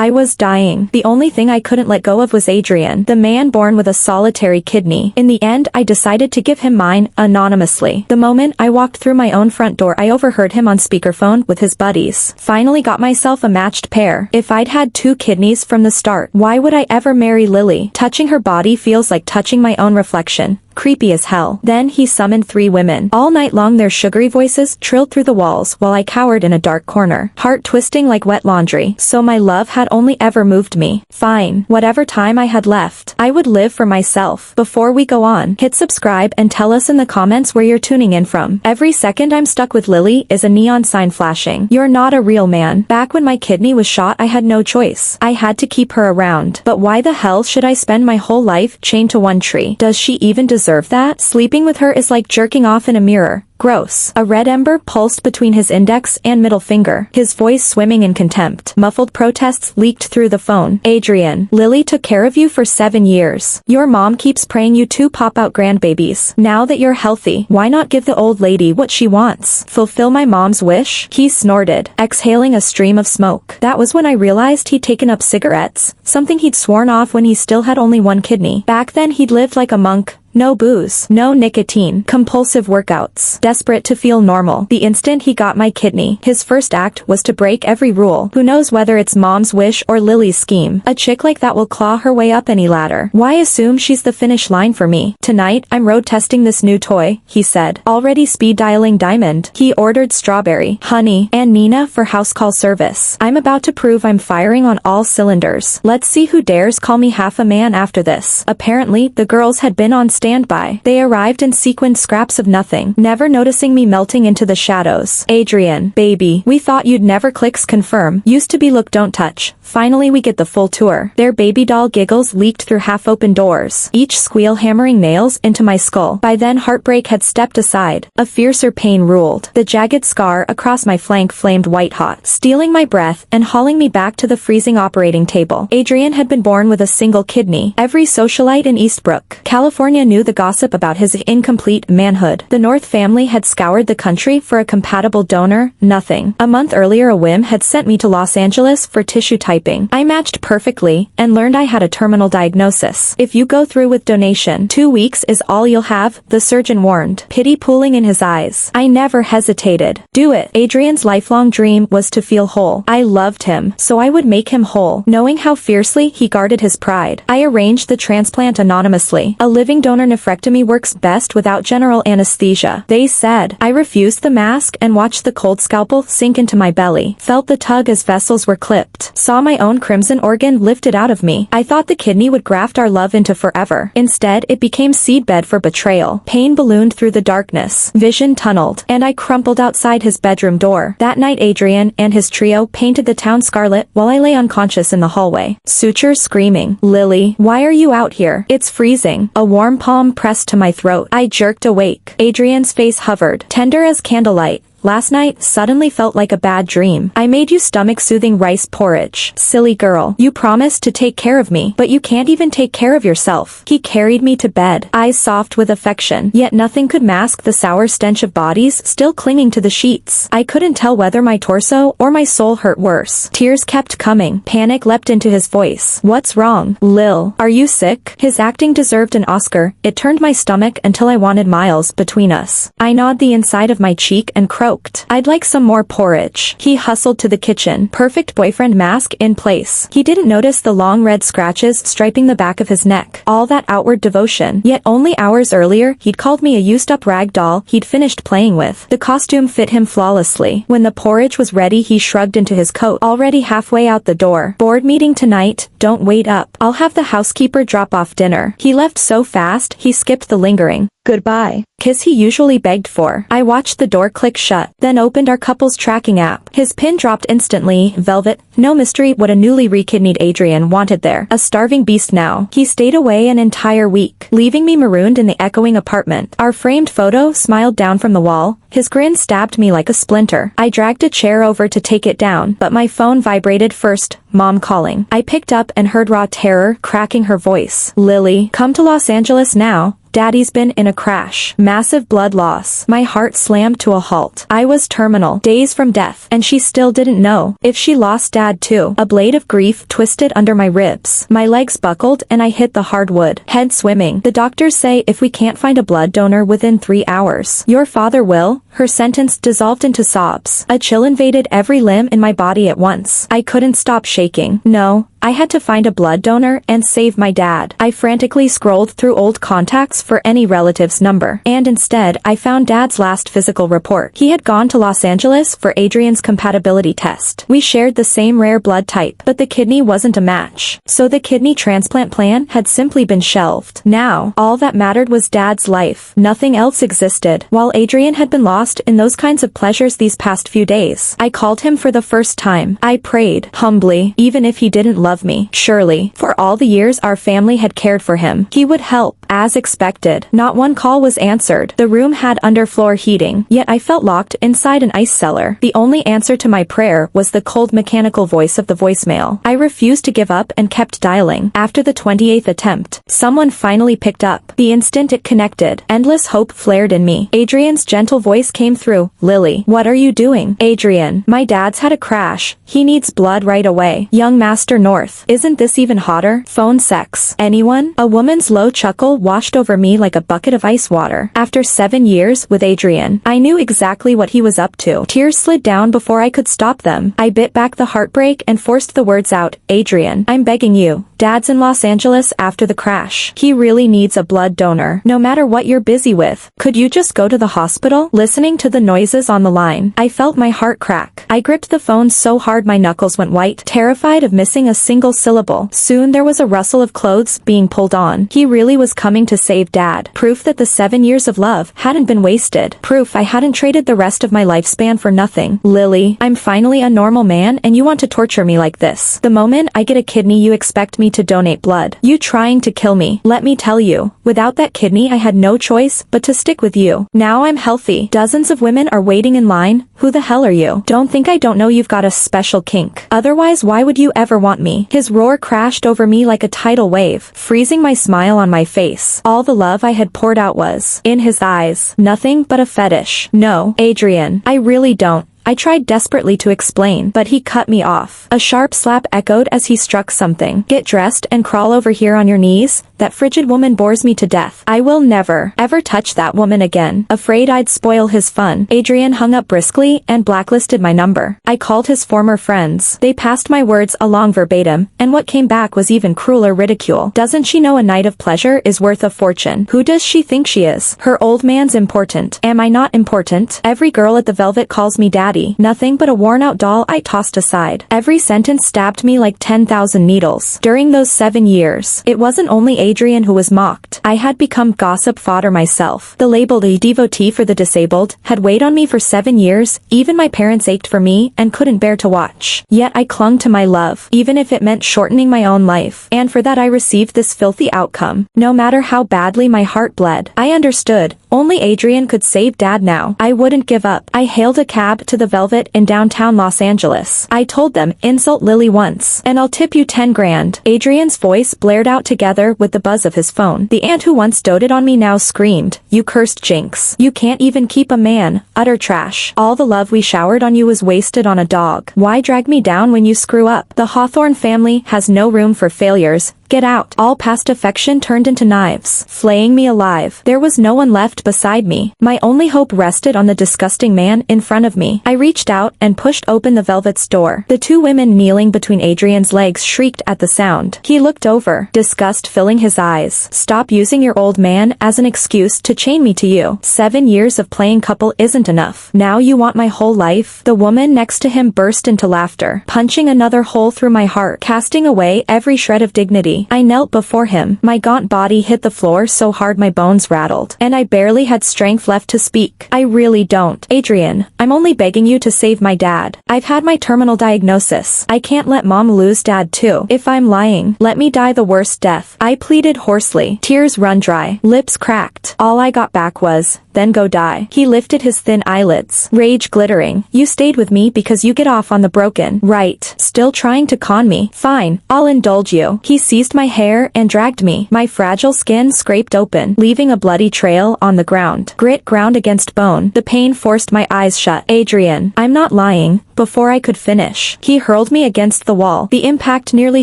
I was dying. The only thing I couldn't let go of was Adrian, the man born with a solitary kidney. In the end, I decided to give him mine, anonymously. The moment I walked through my own front door, I overheard him on speakerphone with his buddies. Finally got myself a matched pair. If I'd had 2 kidneys from the start, why would I ever marry Lily? Touching her body feels like touching my own reflection. Creepy as hell. Then he summoned 3 women. All night long their sugary voices trilled through the walls while I cowered in a dark corner. Heart twisting like wet laundry. So my love had only ever moved me. Fine. Whatever time I had left, I would live for myself. Before we go on, hit subscribe and tell us in the comments where you're tuning in from. Every second I'm stuck with Lily is a neon sign flashing. You're not a real man. Back when my kidney was shot, I had no choice. I had to keep her around. But why the hell should I spend my whole life chained to one tree? Does she even deserve that? Sleeping with her is like jerking off in a mirror. Gross. A red ember pulsed between his index and middle finger, his voice swimming in contempt. Muffled protests leaked through the phone. Adrian, Lily took care of you for 7 years. Your mom keeps praying you 2 pop out grandbabies. Now that you're healthy, why not give the old lady what she wants? Fulfill my mom's wish? He snorted, exhaling a stream of smoke. That was when I realized he'd taken up cigarettes, something he'd sworn off when he still had only 1 kidney. Back then he'd lived like a monk. No booze, no nicotine, compulsive workouts, desperate to feel normal. The instant he got my kidney, his first act was to break every rule. Who knows whether it's mom's wish or Lily's scheme? A chick like that will claw her way up any ladder. Why assume she's the finish line for me? Tonight, I'm road testing this new toy, he said. Already speed dialing Diamond. He ordered Strawberry, Honey, and Nina for house call service. I'm about to prove I'm firing on all cylinders. Let's see who dares call me half a man after this. Apparently, the girls had been on standby. They arrived in sequined scraps of nothing, never noticing me melting into the shadows. Adrian, baby, we thought you'd never clicks confirm. Used to be look don't touch. Finally we get the full tour. Their baby doll giggles leaked through half-open doors, each squeal hammering nails into my skull. By then heartbreak had stepped aside. A fiercer pain ruled. The jagged scar across my flank flamed white-hot, stealing my breath and hauling me back to the freezing operating table. Adrian had been born with a single kidney. Every socialite in Eastbrook, California knew the gossip about his incomplete manhood. The North family had scoured the country for a compatible donor. Nothing. A month earlier a whim had sent me to Los Angeles for tissue typing. I matched perfectly and learned I had a terminal diagnosis. If you go through with donation, 2 weeks is all you'll have, the surgeon warned, pity pooling in his eyes. I never hesitated. Do it. Adrian's lifelong dream was to feel whole. I loved him, so I would make him whole. Knowing how fiercely he guarded his pride, I arranged the transplant anonymously. A living donor nephrectomy works best without general anesthesia, they said. I refused the mask and watched the cold scalpel sink into my belly. Felt the tug as vessels were clipped. Saw my own crimson organ lifted out of me. I thought the kidney would graft our love into forever. Instead, it became seedbed for betrayal. Pain ballooned through the darkness. Vision tunneled, and I crumpled outside his bedroom door. That night Adrian and his trio painted the town scarlet while I lay unconscious in the hallway. Sutures screaming, Lily, why are you out here? It's freezing. A warm palm pressed to my throat. I jerked awake. Adrian's face hovered, tender as candlelight. Last night suddenly felt like a bad dream. I made you stomach-soothing rice porridge. Silly girl. You promised to take care of me, but you can't even take care of yourself. He carried me to bed, eyes soft with affection, yet nothing could mask the sour stench of bodies still clinging to the sheets. I couldn't tell whether my torso or my soul hurt worse. Tears kept coming. Panic leapt into his voice. What's wrong? Lil, are you sick? His acting deserved an Oscar. It turned my stomach until I wanted miles between us. I gnawed the inside of my cheek and croaked. I'd like some more porridge. He hustled to the kitchen, perfect boyfriend mask in place. He didn't notice the long red scratches striping the back of his neck. All that outward devotion. Yet only hours earlier, he'd called me a used-up rag doll he'd finished playing with. The costume fit him flawlessly. When the porridge was ready, he shrugged into his coat, already halfway out the door. Board meeting tonight, don't wait up. I'll have the housekeeper drop off dinner. He left so fast, he skipped the lingering goodbye kiss he usually begged for. I watched the door click shut, then opened our couple's tracking app. His pin dropped instantly. Velvet. No mystery what a newly rekidneyed Adrian wanted there. A starving beast now. He stayed away an entire week, leaving me marooned in the echoing apartment. Our framed photo smiled down from the wall. His grin stabbed me like a splinter. I dragged a chair over to take it down, but my phone vibrated first. Mom calling. I picked up and heard raw terror cracking her voice. Lily, come to Los Angeles now. Daddy's been in a crash. Massive blood loss. My heart slammed to a halt. I was terminal. Days from death. And she still didn't know if she lost Dad too. A blade of grief twisted under my ribs. My legs buckled and I hit the hardwood. Head swimming. The doctors say if we can't find a blood donor within 3 hours, your father will. Her sentence dissolved into sobs. A chill invaded every limb in my body at once. I couldn't stop shaking. No. I had to find a blood donor and save my dad. I frantically scrolled through old contacts for any relative's number. And instead, I found Dad's last physical report. He had gone to Los Angeles for Adrian's compatibility test. We shared the same rare blood type, but the kidney wasn't a match. So the kidney transplant plan had simply been shelved. Now, all that mattered was Dad's life. Nothing else existed. While Adrian had been lost in those kinds of pleasures these past few days, I called him for the first time. I prayed, humbly, even if he didn't love me. Surely, for all the years our family had cared for him, he would help. As expected, not one call was answered. The room had underfloor heating, yet I felt locked inside an ice cellar. The only answer to my prayer was the cold mechanical voice of the voicemail. I refused to give up and kept dialing. After the 28th attempt, someone finally picked up. The instant it connected, endless hope flared in me. Adrian's gentle voice came through. Lily, what are you doing? Adrian, my dad's had a crash. He needs blood right away. Young Master North, isn't this even hotter? Phone sex. Anyone? A woman's low chuckle washed over me like a bucket of ice water. After 7 years with Adrian, I knew exactly what he was up to. Tears slid down before I could stop them. I bit back the heartbreak and forced the words out. Adrian, I'm begging you. Dad's in Los Angeles after the crash. He really needs a blood donor. No matter what you're busy with, could you just go to the hospital? Listening to the noises on the line, I felt my heart crack. I gripped the phone so hard my knuckles went white, terrified of missing a single syllable. Soon there was a rustle of clothes being pulled on. He really was coming to save Dad. Proof that the 7 years of love hadn't been wasted. Proof I hadn't traded the rest of my lifespan for nothing. Lily, I'm finally a normal man and you want to torture me like this. The moment I get a kidney you expect me to donate blood. You trying to kill me. Let me tell you, without that kidney I had no choice but to stick with you. Now I'm healthy. Dozens of women are waiting in line. Who the hell are you? Don't think I don't know you've got a special kink. Otherwise why would you ever want me? His roar crashed over me like a tidal wave, freezing my smile on my face. All the love I had poured out was in his eyes. Nothing but a fetish. No, Adrian, I really don't. I tried desperately to explain, but he cut me off. A sharp slap echoed as he struck something. Get dressed and crawl over here on your knees. That frigid woman bores me to death. I will never, ever touch that woman again. Afraid I'd spoil his fun, Adrian hung up briskly and blacklisted my number. I called his former friends. They passed my words along verbatim, and what came back was even crueler ridicule. Doesn't she know a night of pleasure is worth a fortune? Who does she think she is? Her old man's important. Am I not important? Every girl at the Velvet calls me daddy. Nothing but a worn-out doll I tossed aside. Every sentence stabbed me like 10,000 needles. During those 7 years, it wasn't only Adrian who was mocked. I had become gossip fodder myself. The labeled a devotee for the disabled had weighed on me for 7 years. Even my parents ached for me and couldn't bear to watch. Yet I clung to my love, even if it meant shortening my own life. And for that I received this filthy outcome. No matter how badly my heart bled, I understood. Only Adrian could save Dad now. I wouldn't give up. I hailed a cab to the Velvet in downtown Los Angeles. I told them, insult Lily once, and I'll tip you 10 grand. Adrian's voice blared out together with the buzz of his phone. The aunt who once doted on me now screamed, you cursed jinx. You can't even keep a man. Utter trash. All the love we showered on you was wasted on a dog. Why drag me down when you screw up? The Hawthorne family has no room for failures. Get out. All past affection turned into knives, flaying me alive. There was no one left beside me. My only hope rested on the disgusting man in front of me. I reached out and pushed open the Velvet's door. The 2 women kneeling between Adrian's legs shrieked at the sound. He looked over, disgust filling his eyes. Stop using your old man as an excuse to chain me to you. 7 years of playing couple isn't enough. Now you want my whole life? The woman next to him burst into laughter, punching another hole through my heart, casting away every shred of dignity. I knelt before him. My gaunt body hit the floor so hard my bones rattled, and I barely had strength left to speak. I really don't. Adrian, I'm only begging you to save my dad. I've had my terminal diagnosis. I can't let Mom lose Dad too. If I'm lying, let me die the worst death. I pleaded hoarsely. Tears run dry. Lips cracked. All I got back was, then go die. He lifted his thin eyelids, rage glittering. You stayed with me because you get off on the broken, right? Still trying to con me. Fine, I'll indulge you. He seized my hair and dragged me. My fragile skin scraped open, leaving a bloody trail on the ground. Grit ground against bone. The pain forced my eyes shut. Adrian, I'm not lying. Before I could finish, he hurled me against the wall. The impact nearly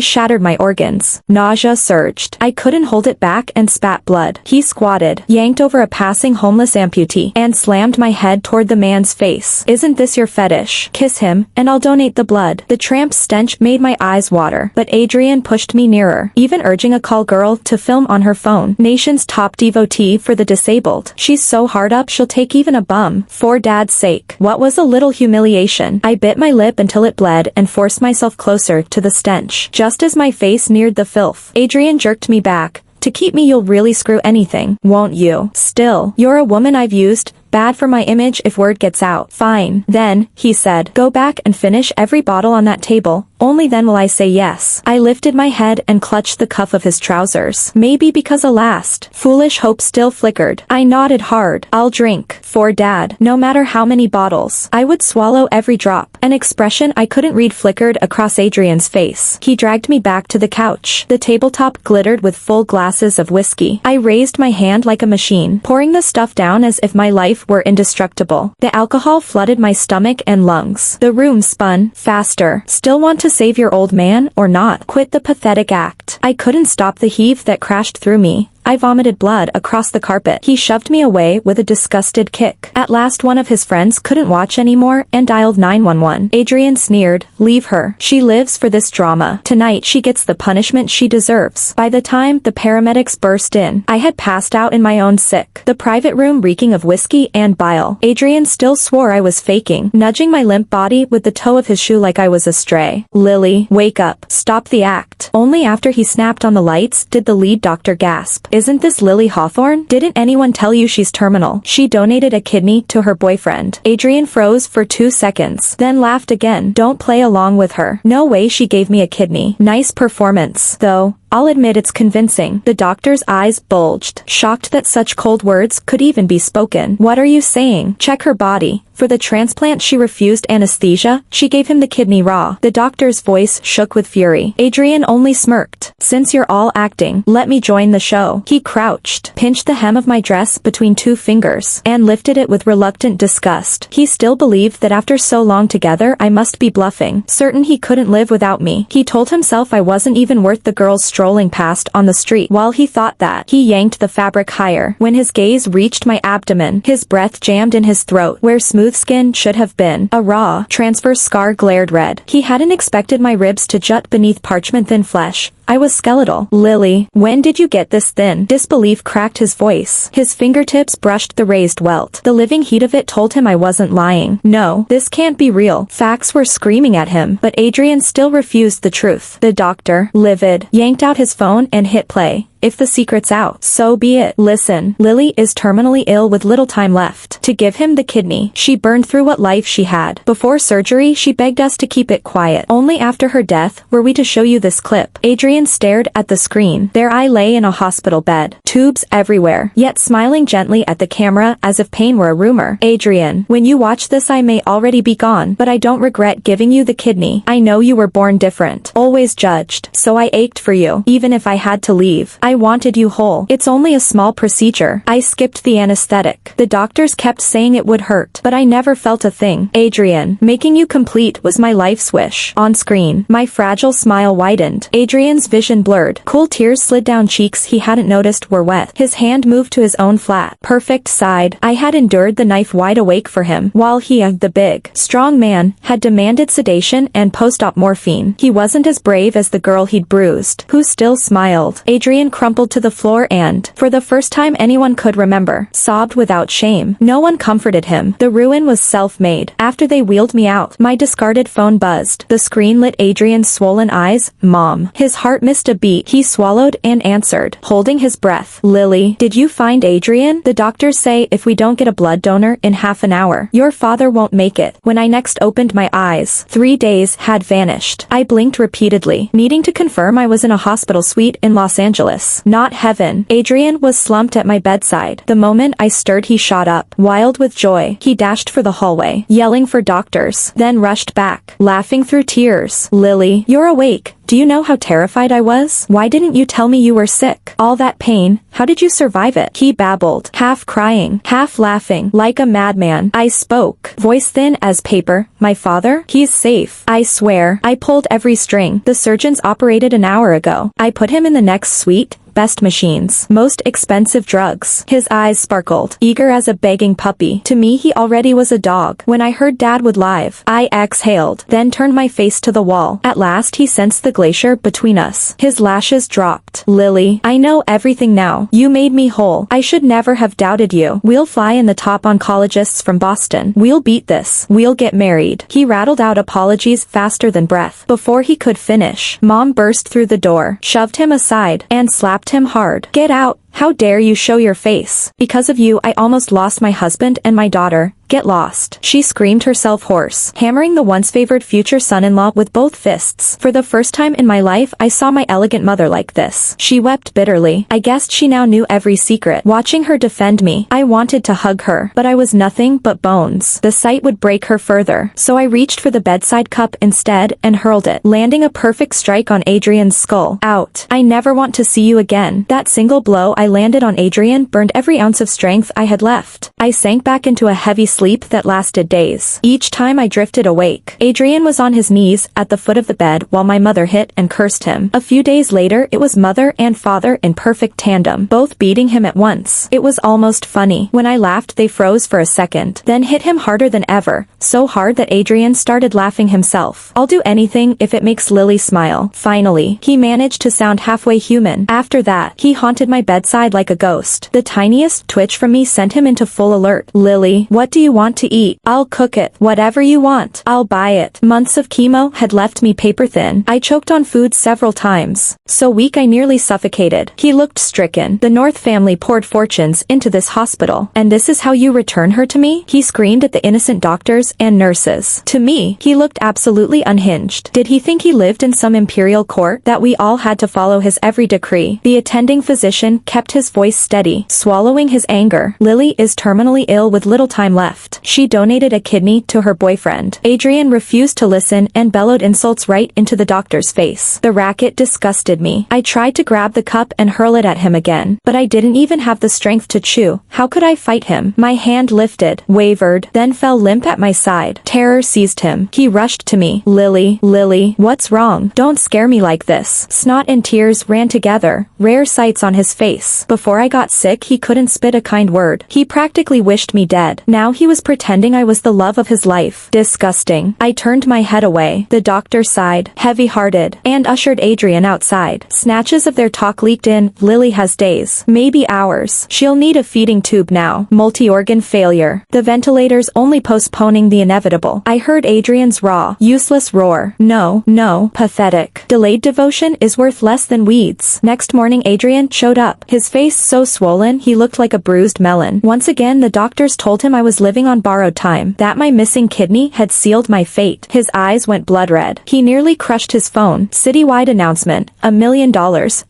shattered my organs. Nausea surged. I couldn't hold it back and spat blood. He squatted, yanked over a passing homeless amputee, and slammed my head toward the man's face. Isn't this your fetish? Kiss him, and I'll donate the blood. The tramp's stench made my eyes water, but Adrian pushed me nearer, even urging a call girl to film on her phone. Nation's top devotee for the disabled. She's so hard up she'll take even a bum. For Dad's sake. What was a little humiliation? I bit my lip until it bled and forced myself closer to the stench. Just as my face neared the filth, Adrian jerked me back. To keep me you'll really screw anything, won't you? Still, you're a woman I've used. Bad for my image if word gets out. Fine. Then, he said, go back and finish every bottle on that table. Only then will I say yes. I lifted my head and clutched the cuff of his trousers. Maybe because a last foolish hope still flickered. I nodded hard. I'll drink. For Dad. No matter how many bottles. I would swallow every drop. An expression I couldn't read flickered across Adrian's face. He dragged me back to the couch. The tabletop glittered with full glasses of whiskey. I raised my hand like a machine, pouring the stuff down as if my life were indestructible. The alcohol flooded my stomach and lungs. The room spun faster. Still want to save your old man or not? Quit the pathetic act. I couldn't stop the heave that crashed through me. I vomited blood across the carpet. He shoved me away with a disgusted kick. At last one of his friends couldn't watch anymore and dialed 911. Adrian sneered, leave her. She lives for this drama. Tonight she gets the punishment she deserves. By the time the paramedics burst in, I had passed out in my own sick. The private room reeking of whiskey and bile. Adrian still swore I was faking, nudging my limp body with the toe of his shoe like I was a stray. Lily, wake up. Stop the act. Only after he snapped on the lights did the lead doctor gasp. Isn't this Lily Hawthorne? Didn't anyone tell you she's terminal? She donated a kidney to her boyfriend. Adrian froze for 2 seconds, then laughed again. Don't play along with her. No way she gave me a kidney. Nice performance, though. I'll admit it's convincing. The doctor's eyes bulged, shocked that such cold words could even be spoken. What are you saying? Check her body. For the transplant she refused anesthesia, she gave him the kidney raw. The doctor's voice shook with fury. Adrian only smirked. Since you're all acting, let me join the show. He crouched, pinched the hem of my dress between 2 fingers, and lifted it with reluctant disgust. He still believed that after so long together I must be bluffing, certain he couldn't live without me. He told himself I wasn't even worth the girl's strolling past on the street. While he thought that, he yanked the fabric higher. When his gaze reached my abdomen, his breath jammed in his throat, where smooth skin should have been. A raw, transverse scar glared red. He hadn't expected my ribs to jut beneath parchment-thin flesh. I was skeletal. Lily, when did you get this thin? Disbelief cracked his voice. His fingertips brushed the raised welt. The living heat of it told him I wasn't lying. No, this can't be real. Facts were screaming at him, but Adrian still refused the truth. The doctor, livid, yanked out his phone and hit play. If the secret's out, so be it. Listen, Lily is terminally ill with little time left. To give him the kidney, she burned through what life she had. Before surgery, she begged us to keep it quiet. Only after her death were we to show you this clip. Adrian stared at the screen. There I lay in a hospital bed. Tubes everywhere, yet smiling gently at the camera as if pain were a rumor. Adrian, when you watch this I may already be gone, but I don't regret giving you the kidney. I know you were born different, always judged, so I ached for you, even if I had to leave. I wanted you whole. It's only a small procedure. I skipped the anesthetic. The doctors kept saying it would hurt, but I never felt a thing. Adrian, making you complete was my life's wish. On screen, my fragile smile widened. Adrian's vision blurred. Cool tears slid down cheeks he hadn't noticed were wet. His hand moved to his own flat, perfect side. I had endured the knife wide awake for him, while he, the big, strong man, had demanded sedation and post-op morphine. He wasn't as brave as the girl he'd bruised, who still smiled. Adrian crumpled to the floor and, for the first time anyone could remember, sobbed without shame. No one comforted him. The ruin was self-made. After they wheeled me out, my discarded phone buzzed. The screen lit Adrian's swollen eyes. Mom. His heart missed a beat. He swallowed and answered, holding his breath. Lily, did you find Adrian? The doctors say if we don't get a blood donor in half an hour, your father won't make it. When I next opened my eyes, 3 days had vanished. I blinked repeatedly, needing to confirm I was in a hospital suite in Los Angeles. paradise, not heaven. Adrian was slumped at my bedside. The moment I stirred, he shot up. Wild with joy, he dashed for the hallway, yelling for doctors, then rushed back, laughing through tears. "Lily, you're awake. Do you know how terrified I was? Why didn't you tell me you were sick? All that pain, how did you survive it?" He babbled, half crying, half laughing, like a madman. I spoke, voice thin as paper. "My father? He's safe. I swear. I pulled every string. The surgeons operated an hour ago. I put him in the next suite. Best machines, most expensive drugs." His eyes sparkled, eager as a begging puppy. To me he already was a dog. When I heard Dad would live, I exhaled, then turned my face to the wall. At last he sensed the glacier between us. His lashes dropped. "Lily, I know everything now. You made me whole. I should never have doubted you. We'll fly in the top oncologists from Boston. We'll beat this. We'll get married." He rattled out apologies faster than breath. Before he could finish, Mom burst through the door, shoved him aside, and slapped him hard. "Get out. How dare you show your face? Because of you I almost lost my husband and my daughter. Get lost." She screamed herself hoarse, hammering the once favored future son-in-law with both fists. For the first time in my life I saw my elegant mother like this. She wept bitterly. I guessed she now knew every secret. Watching her defend me, I wanted to hug her, but I was nothing but bones. The sight would break her further, so I reached for the bedside cup instead and hurled it, landing a perfect strike on Adrian's skull. "Out. I never want to see you again." That single blow I landed on Adrian burned every ounce of strength I had left. I sank back into a heavy sleep that lasted days. Each time I drifted awake, Adrian was on his knees at the foot of the bed while my mother hit and cursed him. A few days later it was mother and father in perfect tandem, both beating him at once. It was almost funny. When I laughed they froze for a second, then hit him harder than ever, so hard that Adrian started laughing himself. "I'll do anything if it makes Lily smile." Finally, he managed to sound halfway human. After that, he haunted my bedside like a ghost. The tiniest twitch from me sent him into full alert. "Lily, what do you want to eat? I'll cook it. Whatever you want, I'll buy it." Months of chemo had left me paper thin. I choked on food several times, so weak I nearly suffocated. He looked stricken. "The North family poured fortunes into this hospital, and this is how you return her to me?" He screamed at the innocent doctors and nurses. To me, he looked absolutely unhinged. Did he think he lived in some imperial court, that we all had to follow his every decree? The attending physician kept his voice steady, swallowing his anger. "Lily is terminally ill with little time left. She donated a kidney to her boyfriend." Adrian refused to listen and bellowed insults right into the doctor's face. The racket disgusted me. I tried to grab the cup and hurl it at him again, but I didn't even have the strength to chew. How could I fight him? My hand lifted, wavered, then fell limp at my side. Terror seized him. He rushed to me. "Lily, Lily, what's wrong? Don't scare me like this." Snot and tears ran together, rare sights on his face. Before I got sick he couldn't spit a kind word. He practically wished me dead. Now he was pretending I was the love of his life. Disgusting. I turned my head away. The doctor sighed, heavy-hearted, and ushered Adrian outside. Snatches of their talk leaked in. "Lily has days, maybe hours. She'll need a feeding tube now. Multi-organ failure. The ventilators only postponing the inevitable." I heard Adrian's raw, useless roar. No, no, pathetic. Delayed devotion is worth less than weeds. Next morning Adrian showed up, his face so swollen he looked like a bruised melon. Once again the doctors told him I was living on borrowed time, that my missing kidney had sealed my fate. His eyes went blood red. He nearly crushed his phone. Citywide announcement, $1 million,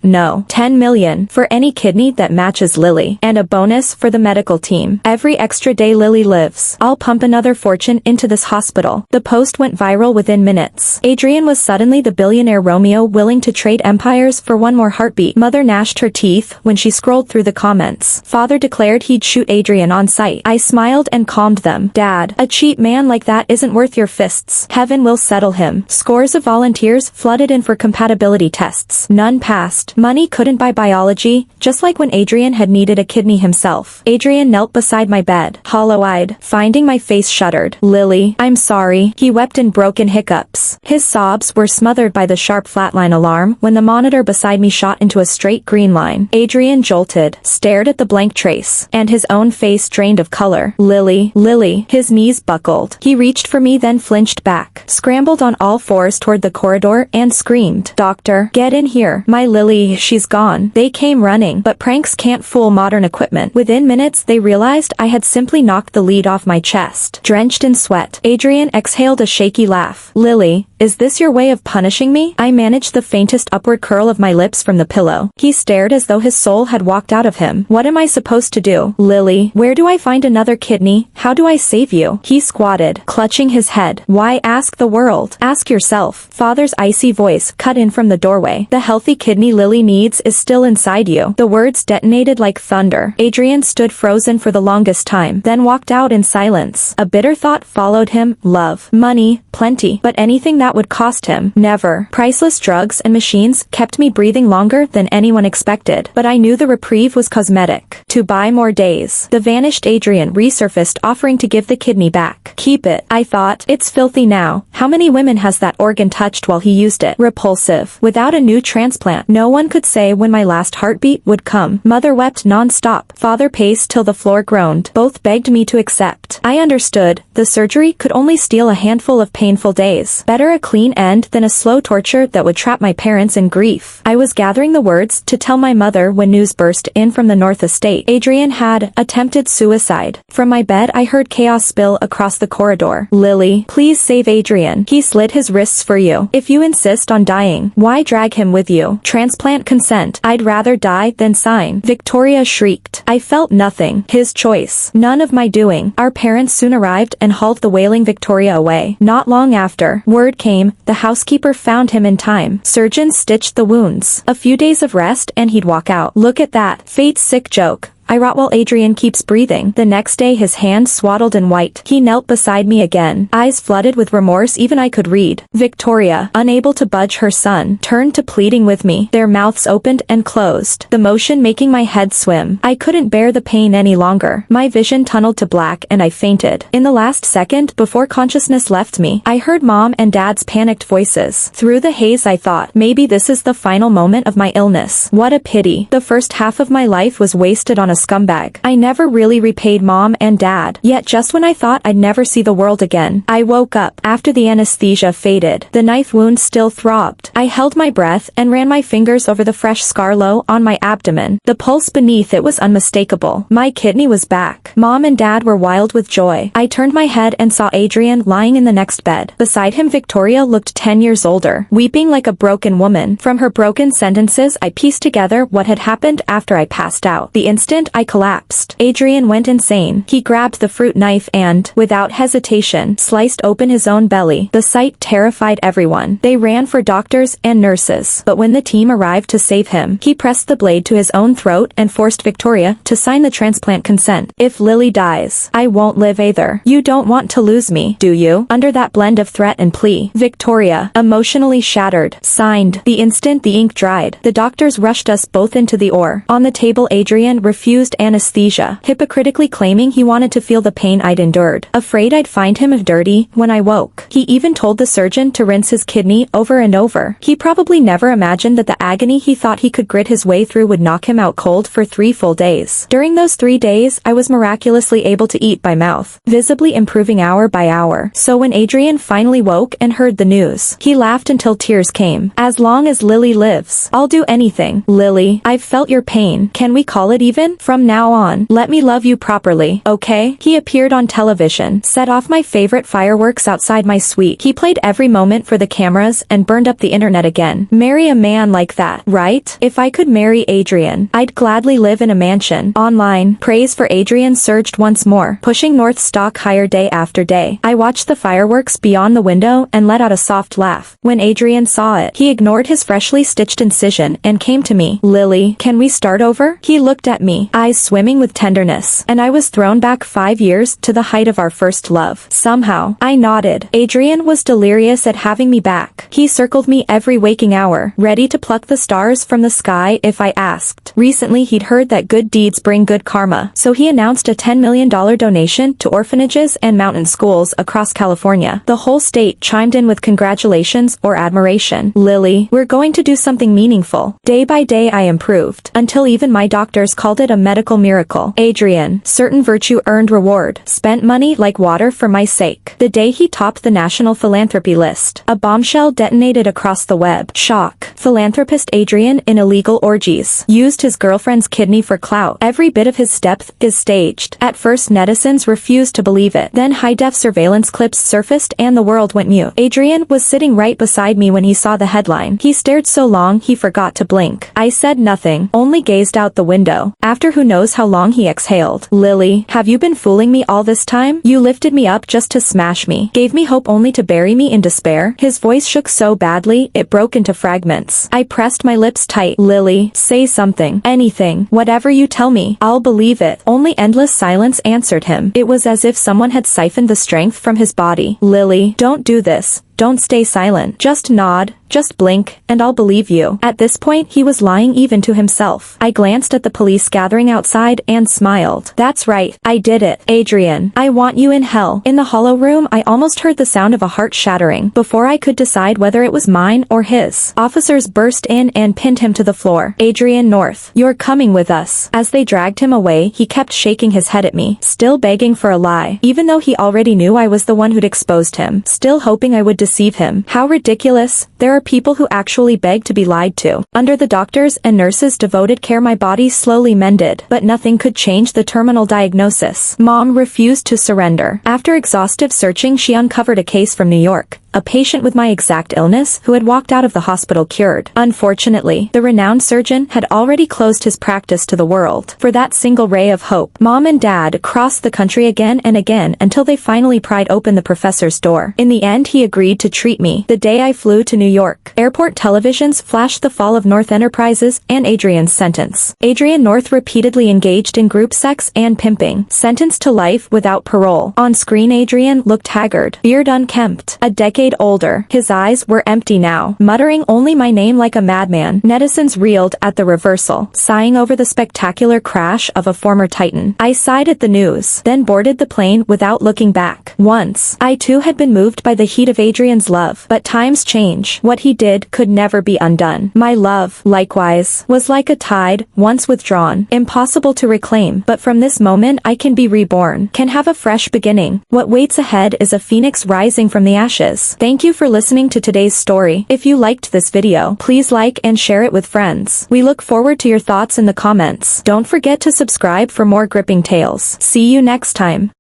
no, 10 million, for any kidney that matches Lily, and a bonus for the medical team. Every extra day Lily lives, I'll pump another fortune into this hospital. The post went viral within minutes. Adrian was suddenly the billionaire Romeo willing to trade empires for one more heartbeat. Mother gnashed her teeth when she scrolled through the comments. Father declared he'd shoot Adrian on sight. I smiled and calmed them. "Dad, a cheap man like that isn't worth your fists. Heaven will settle him." Scores of volunteers flooded in for compatibility tests. None passed. Money couldn't buy biology, just like when Adrian had needed a kidney himself. Adrian knelt beside my bed, hollow-eyed, finding my face shuddered. "Lily, I'm sorry." He wept in broken hiccups. His sobs were smothered by the sharp flatline alarm when the monitor beside me shot into a straight green line. Adrian jolted, stared at the blank trace, and his own face drained of color. "Lily, Lily." His knees buckled. He reached for me then flinched back, scrambled on all fours toward the corridor and screamed, "Doctor, get Get in here. My Lily, she's gone. They came running, but pranks can't fool modern equipment. Within minutes, they realized I had simply knocked the lid off my chest. Drenched in sweat, Adrian exhaled a shaky laugh. Lily, is this your way of punishing me? I managed the faintest upward curl of my lips from the pillow. He stared as though his soul had walked out of him. What am I supposed to do? Lily, where do I find another kidney? How do I save you? He squatted, clutching his head. Why ask the world? Ask yourself. Father's icy voice cut in from the doorway. The healthy kidney Lily needs is still inside you. The words detonated like thunder. Adrian stood frozen for the longest time, then walked out in silence. A bitter thought followed him. Love. Money. Plenty. But anything that would cost him. Never. Priceless drugs and machines kept me breathing longer than anyone expected. But I knew the reprieve was cosmetic. To buy more days. The vanished Adrian resurfaced, offering to give the kidney back. Keep it, I thought. It's filthy now. How many women has that organ touched while he used it? Repulsive. Without a new transplant, no one could say when my last heartbeat would come. Mother wept non-stop. Father paced till the floor groaned. Both begged me to accept. I understood. The surgery could only steal a handful of painful days. Better a clean end than a slow torture that would trap my parents in grief. I was gathering the words to tell my mother when news burst in from the North Estate. Adrian had attempted suicide. From my bed I heard chaos spill across the corridor. Lily, please save Adrian. He slit his wrists for you. If you insist on dying, why drag him with you? Transplant consent. I'd rather die than sign. Victoria shrieked. I felt nothing. His choice. None of my doing. Our parents soon arrived and hauled the wailing Victoria away. Not long after, word came, the housekeeper found him in time. Surgeons stitched the wounds. A few days of rest and he'd walk out. Look at that. Fate's sick joke. I rot while Adrian keeps breathing. The next day his hand swaddled in white. He knelt beside me again. Eyes flooded with remorse even I could read. Victoria, unable to budge her son, turned to pleading with me. Their mouths opened and closed, the motion making my head swim. I couldn't bear the pain any longer. My vision tunneled to black and I fainted. In the last second before consciousness left me, I heard Mom and Dad's panicked voices. Through the haze I thought, maybe this is the final moment of my illness. What a pity. The first half of my life was wasted on a scumbag. I never really repaid Mom and Dad. Yet just when I thought I'd never see the world again, I woke up. After the anesthesia faded, the knife wound still throbbed. I held my breath and ran my fingers over the fresh scar low on my abdomen. The pulse beneath it was unmistakable. My kidney was back. Mom and Dad were wild with joy. I turned my head and saw Adrian lying in the next bed. Beside him Victoria looked 10 years older, weeping like a broken woman. From her broken sentences I pieced together what had happened after I passed out. The instant I collapsed, Adrian went insane. He grabbed the fruit knife and, without hesitation, sliced open his own belly. The sight terrified everyone. They ran for doctors and nurses. But when the team arrived to save him, he pressed the blade to his own throat and forced Victoria to sign the transplant consent. If Lily dies, I won't live either. You don't want to lose me, do you? Under that blend of threat and plea, Victoria, emotionally shattered, signed. The instant the ink dried, the doctors rushed us both into the OR. On the table Adrian refused anesthesia, hypocritically claiming he wanted to feel the pain I'd endured. Afraid I'd find him dirty when I woke. He even told the surgeon to rinse his kidney over and over. He probably never imagined that the agony he thought he could grit his way through would knock him out cold for 3 full days. During those 3 days, I was miraculously able to eat by mouth, visibly improving hour by hour. So when Adrian finally woke and heard the news, he laughed until tears came. As long as Lily lives, I'll do anything. Lily, I've felt your pain. Can we call it even? From now on, let me love you properly, okay? He appeared on television, set off my favorite fireworks outside my suite. He played every moment for the cameras and burned up the internet again. Marry a man like that, right? If I could marry Adrian, I'd gladly live in a mansion. Online, praise for Adrian surged once more, pushing North stock higher day after day. I watched the fireworks beyond the window and let out a soft laugh. When Adrian saw it, he ignored his freshly stitched incision and came to me. Lily, can we start over? He looked at me, eyes swimming with tenderness, and I was thrown back 5 years to the height of our first love. Somehow, I nodded. Adrian was delirious at having me back. He circled me every waking hour, ready to pluck the stars from the sky if I asked. Recently he'd heard that good deeds bring good karma, so he announced a $10 million donation to orphanages and mountain schools across California. The whole state chimed in with congratulations or admiration. Lily, we're going to do something meaningful. Day by day I improved, until even my doctors called it a medical miracle. Adrian, certain virtue earned reward, spent money like water for my sake. The day he topped the national philanthropy list, a bombshell detonated across the web. Shock. Philanthropist Adrian in illegal orgies. Used his girlfriend's kidney for clout. Every bit of his depth is staged. At first netizens refused to believe it. Then high-def surveillance clips surfaced and the world went mute. Adrian was sitting right beside me when he saw the headline. He stared so long he forgot to blink. I said nothing, only gazed out the window. After who knows how long he exhaled. Lily, have you been fooling me all this time? You lifted me up just to smash me. Gave me hope only to bury me in despair. His voice shook so badly, it broke into fragments. I pressed my lips tight. Lily, say something. Anything. Whatever you tell me, I'll believe it. Only endless silence answered him. It was as if someone had siphoned the strength from his body. Lily, don't do this. Don't stay silent. Just nod, just blink, and I'll believe you. At this point he was lying even to himself. I glanced at the police gathering outside and smiled. That's right, I did it. Adrian, I want you in hell. In the hollow room I almost heard the sound of a heart shattering. Before I could decide whether it was mine or his, officers burst in and pinned him to the floor. Adrian North, you're coming with us. As they dragged him away he kept shaking his head at me, still begging for a lie, even though he already knew I was the one who'd exposed him, still hoping I would deceive him. How ridiculous. There are people who actually beg to be lied to. Under the doctors' and nurses' devoted care my body slowly mended, but nothing could change the terminal diagnosis. Mom refused to surrender. After exhaustive searching she uncovered a case from New York. A patient with my exact illness who had walked out of the hospital cured. Unfortunately, the renowned surgeon had already closed his practice to the world. For that single ray of hope, Mom and Dad crossed the country again and again until they finally pried open the professor's door. In the end he agreed to treat me. The day I flew to New York, airport televisions flashed the fall of North Enterprises and Adrian's sentence. Adrian North repeatedly engaged in group sex and pimping, sentenced to life without parole. On screen Adrian looked haggard, beard unkempt, a decade older. His eyes were empty now, muttering only my name like a madman. Netizens reeled at the reversal, sighing over the spectacular crash of a former titan. I sighed at the news, then boarded the plane without looking back. Once, I too had been moved by the heat of Adrian's love, but times change. What he did could never be undone. My love, likewise, was like a tide, once withdrawn, impossible to reclaim, but from this moment I can be reborn, can have a fresh beginning. What waits ahead is a phoenix rising from the ashes. Thank you for listening to today's story. If you liked this video, please like and share it with friends. We look forward to your thoughts in the comments. Don't forget to subscribe for more gripping tales. See you next time.